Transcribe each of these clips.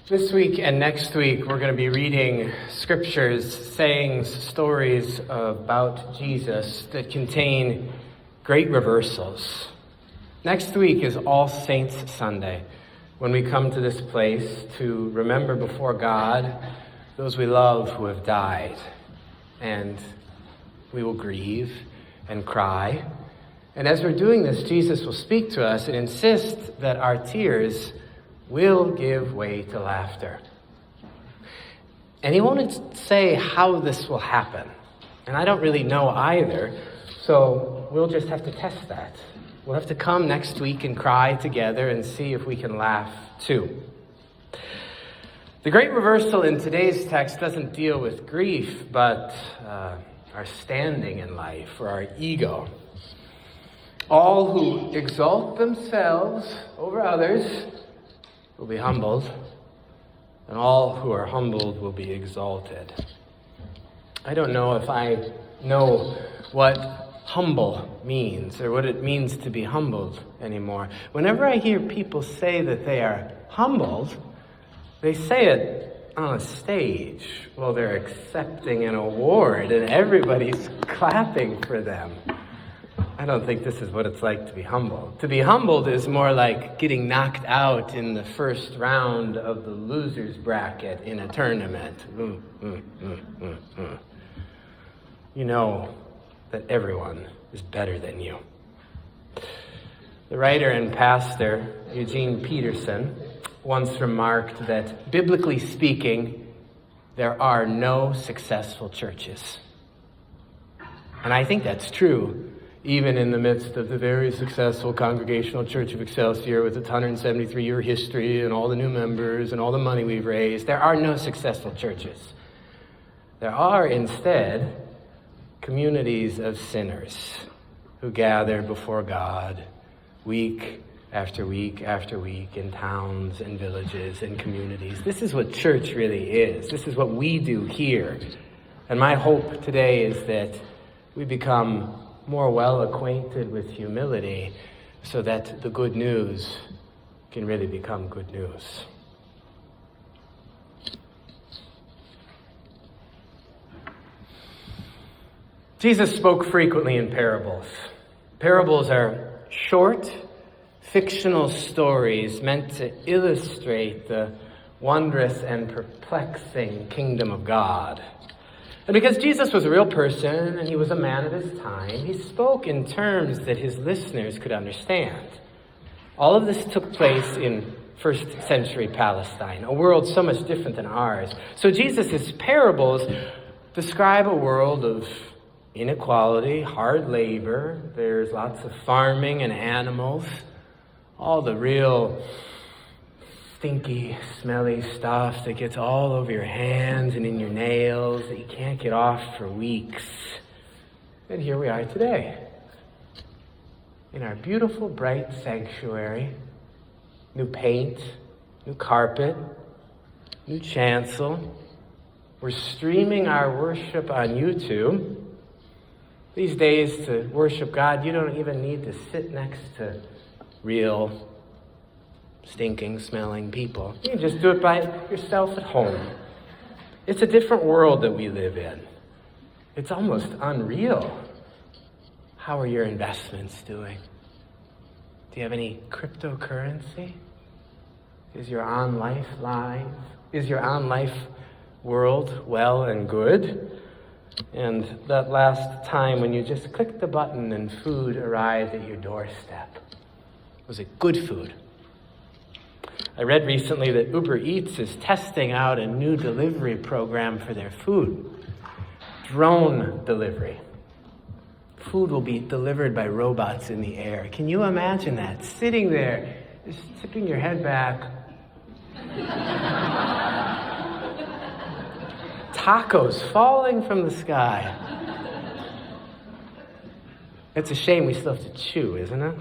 This week and next week, we're going to be reading scriptures, sayings, stories about Jesus that contain great reversals. Next week is All Saints Sunday, when we come to this place to remember before God those we love who have died. And we will grieve and cry. And as we're doing this, Jesus will speak to us and insist that our tears will give way to laughter. And he won't say how this will happen. And I don't really know either. So we'll just have to test that. We'll have to come next week and cry together and see if we can laugh too. The great reversal in today's text doesn't deal with grief, but our standing in life, or our ego. All who exalt themselves over others will be humbled, and all who are humbled will be exalted. I don't know if I know what humble means or what it means to be humbled anymore. Whenever I hear people say that they are humbled, they say it on a stage while they're accepting an award and everybody's clapping for them. I don't think this is what it's like to be humbled. To be humbled is more like getting knocked out in the first round of the loser's bracket in a tournament. You know that everyone is better than you. The writer and pastor, Eugene Peterson, once remarked that, biblically speaking, there are no successful churches. And I think that's true. Even in the midst of the very successful Congregational Church of Excelsior with its 173-year history and all the new members and all the money we've raised, there are no successful churches. There are instead communities of sinners who gather before God week after week after week in towns and villages and communities. This is what church really is. This is what we do here. And my hope today is that we become more well acquainted with humility so that the good news can really become good news. Jesus spoke frequently in parables. Parables are short, fictional stories meant to illustrate the wondrous and perplexing kingdom of God. And because Jesus was a real person and he was a man of his time, he spoke in terms that his listeners could understand. All of this took place in first century Palestine, a world so much different than ours. So Jesus' parables describe a world of inequality, hard labor. There's lots of farming and animals, all the real stinky, smelly stuff that gets all over your hands and in your nails that you can't get off for weeks. And here we are today, in our beautiful, bright sanctuary. New paint, new carpet, new chancel. We're streaming our worship on YouTube. These days, to worship God, you don't even need to sit next to real stinking, smelling people. You can just do it by yourself at home. It's a different world that we live in. It's almost unreal. How are your investments doing? Do you have any cryptocurrency? Is your on-life live? Is your on-life world well and good? And that last time when you just clicked the button and food arrived at your doorstep, was it good food? I read recently that Uber Eats is testing out a new delivery program for their food. Drone delivery. Food will be delivered by robots in the air. Can you imagine that? Sitting there, just tipping your head back. Tacos falling from the sky. It's a shame we still have to chew, isn't it?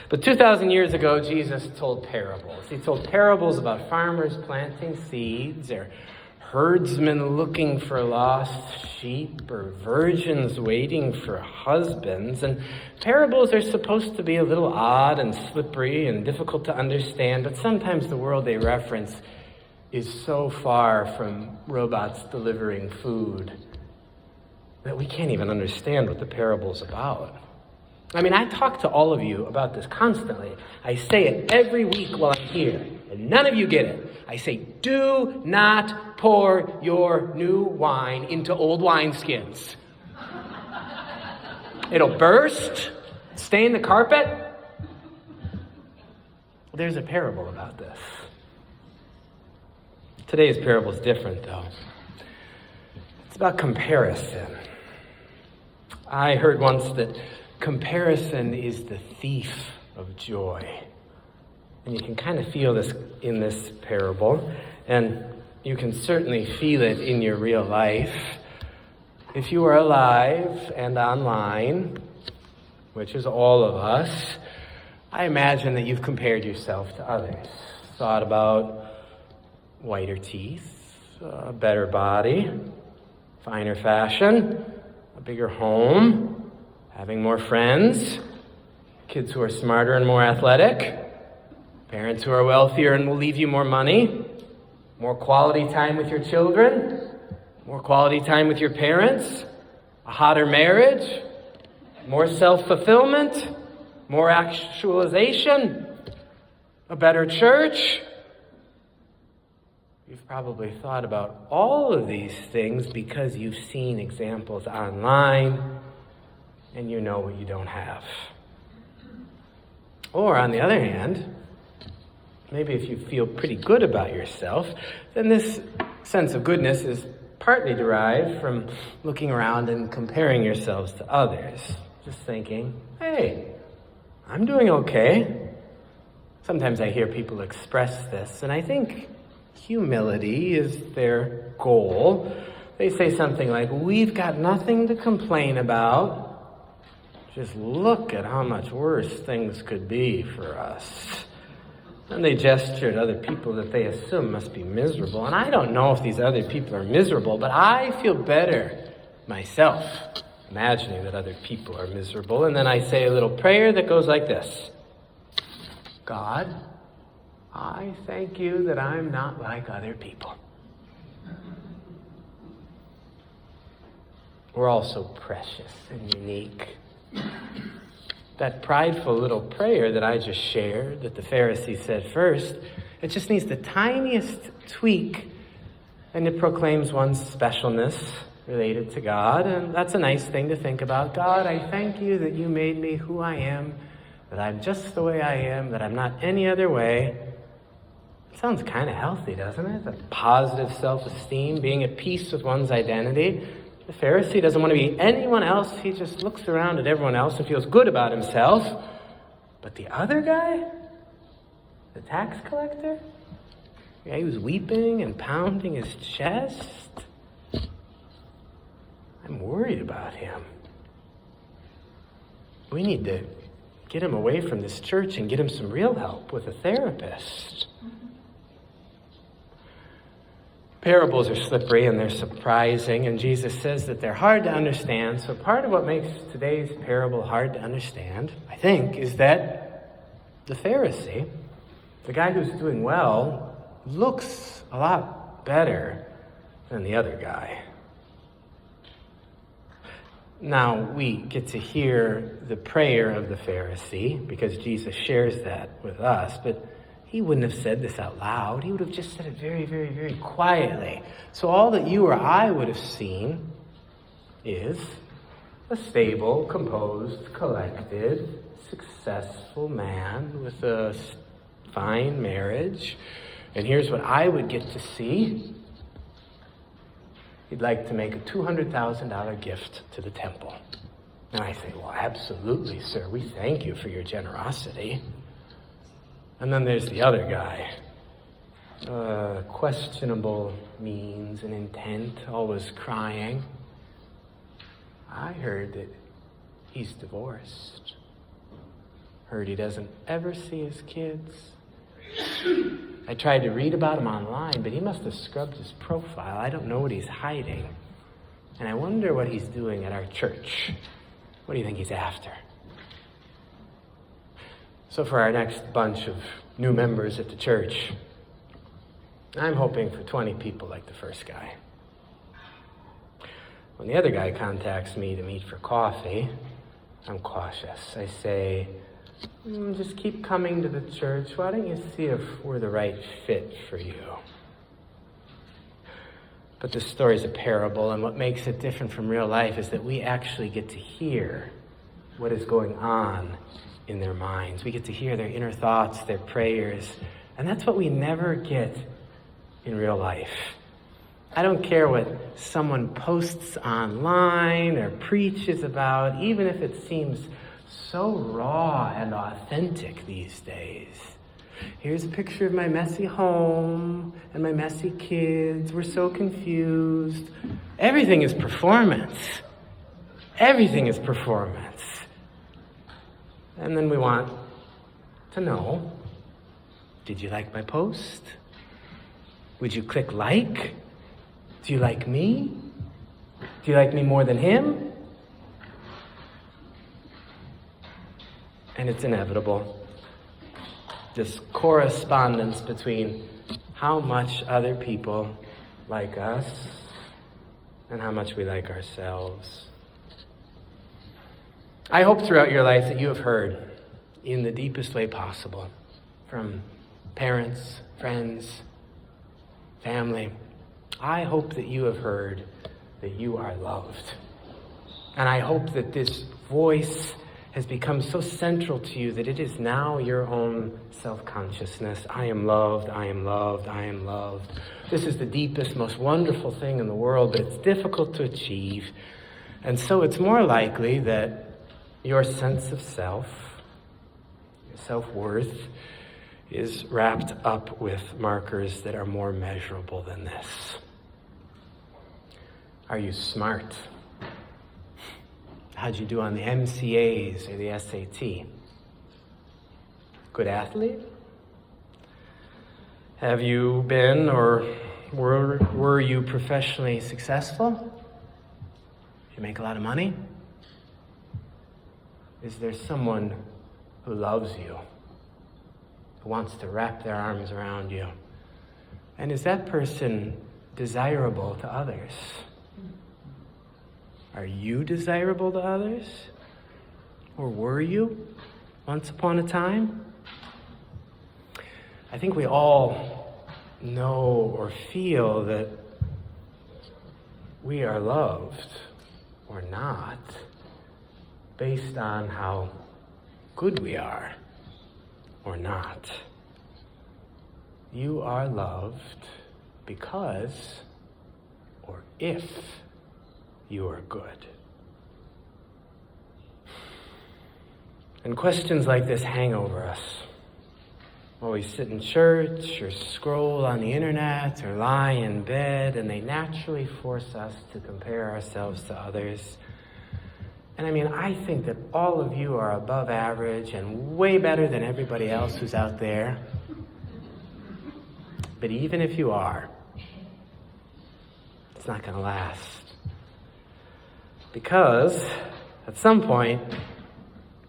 But 2,000 years ago, Jesus told parables. He told parables about farmers planting seeds or herdsmen looking for lost sheep or virgins waiting for husbands. And parables are supposed to be a little odd and slippery and difficult to understand, but sometimes the world they reference is so far from robots delivering food that we can't even understand what the parable's about. I mean, I talk to all of you about this constantly. I say it every week while I'm here, and none of you get it. I say, do not pour your new wine into old wineskins. It'll burst, stain the carpet. There's a parable about this. Today's parable is different, though. It's about comparison. I heard once that comparison is the thief of joy. And you can kind of feel this in this parable, and you can certainly feel it in your real life. If you are alive and online, which is all of us, I imagine that you've compared yourself to others. Thought about whiter teeth, a better body, finer fashion, a bigger home, having more friends, kids who are smarter and more athletic, parents who are wealthier and will leave you more money, more quality time with your children, more quality time with your parents, a hotter marriage, more self-fulfillment, more actualization, a better church. You've probably thought about all of these things because you've seen examples online and you know what you don't have. Or on the other hand, maybe if you feel pretty good about yourself, then this sense of goodness is partly derived from looking around and comparing yourselves to others. Just thinking, hey, I'm doing okay. Sometimes I hear people express this, and I think humility is their goal. They say something like, we've got nothing to complain about. Just look at how much worse things could be for us. And they gesture at other people that they assume must be miserable. And I don't know if these other people are miserable, but I feel better myself imagining that other people are miserable. And then I say a little prayer that goes like this. God, I thank you that I'm not like other people. We're all so precious and unique. That prideful little prayer that I just shared, that the Pharisee said first, it just needs the tiniest tweak, and it proclaims one's specialness related to God. And that's a nice thing to think about. God, I thank you that you made me who I am, that I'm just the way I am, that I'm not any other way. It sounds kind of healthy, doesn't it? A positive self-esteem, being at peace with one's identity. The Pharisee doesn't want to be anyone else. He just looks around at everyone else and feels good about himself. But the other guy, the tax collector, the guy who's weeping and pounding his chest, I'm worried about him. We need to get him away from this church and get him some real help with a therapist. Parables are slippery and they're surprising, and Jesus says that they're hard to understand. So part of what makes today's parable hard to understand, I think, is that the Pharisee, the guy who's doing well, looks a lot better than the other guy. Now, we get to hear the prayer of the Pharisee because Jesus shares that with us, but he wouldn't have said this out loud. He would have just said it very, very, very quietly. So all that you or I would have seen is a stable, composed, collected, successful man with a fine marriage. And here's what I would get to see. He'd like to make a $200,000 gift to the temple. And I say, well, absolutely, sir. We thank you for your generosity. And then there's the other guy. Questionable means and intent, always crying. I heard that he's divorced. Heard he doesn't ever see his kids. I tried to read about him online, but he must have scrubbed his profile. I don't know what he's hiding. And I wonder what he's doing at our church. What do you think he's after? So for our next bunch of new members at the church, I'm hoping for 20 people like the first guy. When the other guy contacts me to meet for coffee, I'm cautious. I say, just keep coming to the church. Why don't you see if we're the right fit for you? But this story's a parable, and what makes it different from real life is that we actually get to hear what is going on in their minds. We get to hear their inner thoughts, their prayers, and that's what we never get in real life. I don't care what someone posts online or preaches about, even if it seems so raw and authentic these days. Here's a picture of my messy home and my messy kids. We're so confused. Everything is performance. Everything is performance. And then we want to know, did you like my post? Would you click like? Do you like me? Do you like me more than him? And it's inevitable. This correspondence between how much other people like us and how much we like ourselves. I hope throughout your life that you have heard in the deepest way possible from parents, friends, family. I hope that you have heard that you are loved. And I hope that this voice has become so central to you that it is now your own self-consciousness. I am loved, I am loved, I am loved. This is the deepest, most wonderful thing in the world, but it's difficult to achieve. And so it's more likely that your sense of self, your self-worth, is wrapped up with markers that are more measurable than this. Are you smart? How'd you do on the MCAs or the SAT? Good athlete? Have you been or were you professionally successful? Did you make a lot of money? Is there someone who loves you, who wants to wrap their arms around you? And is that person desirable to others? Are you desirable to others? Or were you once upon a time? I think we all know or feel that we are loved or not based on how good we are or not. You are loved because or if you are good. And questions like this hang over us while we sit in church or scroll on the internet or lie in bed, and they naturally force us to compare ourselves to others. And I think that all of you are above average and way better than everybody else who's out there. But even if you are, it's not going to last. Because at some point,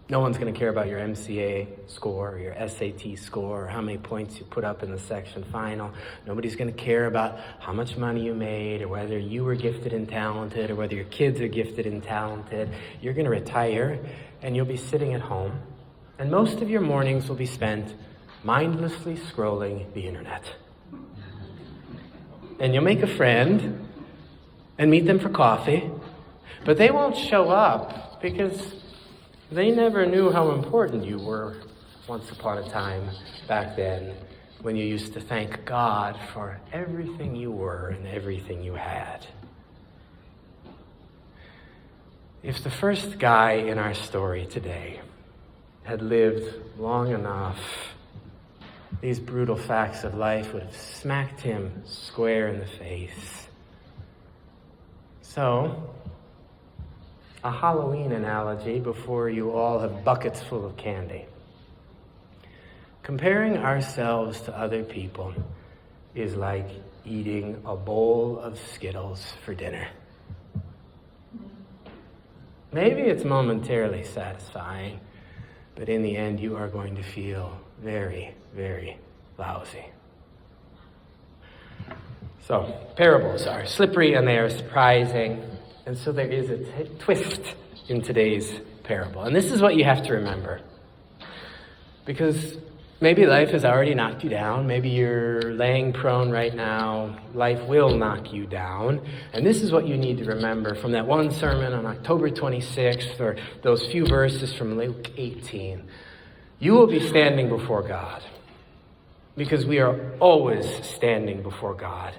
no one's going to care about your MCA score or your SAT score or how many points you put up in the section final. Nobody's going to care about how much money you made or whether you were gifted and talented or whether your kids are gifted and talented. You're going to retire and you'll be sitting at home, and most of your mornings will be spent mindlessly scrolling the internet. And you'll make a friend and meet them for coffee, but they won't show up because they never knew how important you were once upon a time back then when you used to thank God for everything you were and everything you had. If the first guy in our story today had lived long enough, these brutal facts of life would have smacked him square in the face. So, a Halloween analogy before you all have buckets full of candy. Comparing ourselves to other people is like eating a bowl of Skittles for dinner. Maybe it's momentarily satisfying, but in the end you are going to feel very, very lousy. So, parables are slippery and they are surprising, and so there is a twist in today's parable. And this is what you have to remember. Because maybe life has already knocked you down. Maybe you're laying prone right now. Life will knock you down. And this is what you need to remember from that one sermon on October 26th, or those few verses from Luke 18. You will be standing before God, because we are always standing before God.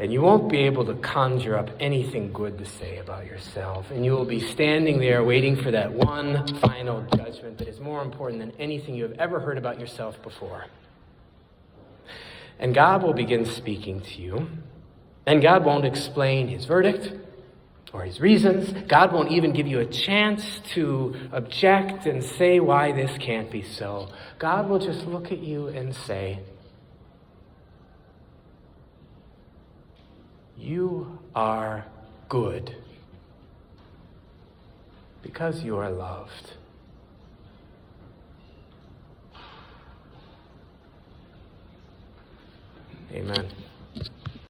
And you won't be able to conjure up anything good to say about yourself. And you will be standing there waiting for that one final judgment that is more important than anything you have ever heard about yourself before. And God will begin speaking to you. And God won't explain his verdict or his reasons. God won't even give you a chance to object and say why this can't be so. God will just look at you and say, "You are good because you are loved." Amen.